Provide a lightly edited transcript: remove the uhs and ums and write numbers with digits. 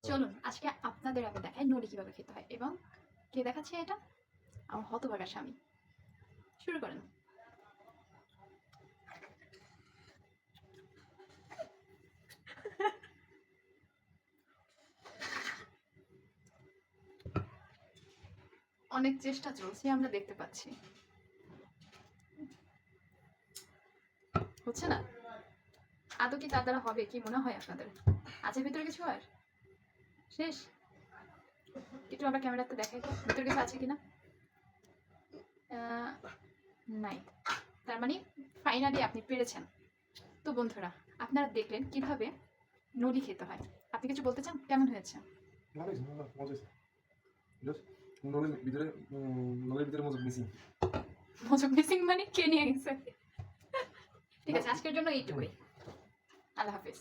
চলুন আজকে আপনাদের আমি দেখাই নলি কিভাবে খেতে হয় এবং কে দেখাচ্ছে এটা আমার হতভাগা স্বামী। শুরু করেন। অনেক চেষ্টা চলছে আমরা দেখতে পাচ্ছি, হচ্ছে না। আদৌ কি তার দ্বারা হবে কি মনে হয় আপনাদের? আছে ভিতরে কিছু আর শেষ? একটু আমরা ক্যামেরাতে দেখাই তো ভিতরে কিছু আছে কিনা। নাই, তার মানে ফাইনালি আপনি পেরেছেন। তো বন্ধুরা, আপনারা দেখলেন কিভাবে নলি খেতে হয়। আপনি কিছু বলতে চান? কেমন হয়েছে? মজক মিসিং মানে কে নিয়ে গেছে? ঠিক আছে, আজকের জন্য এইটুকুই। আল্লাহ হাফিজ।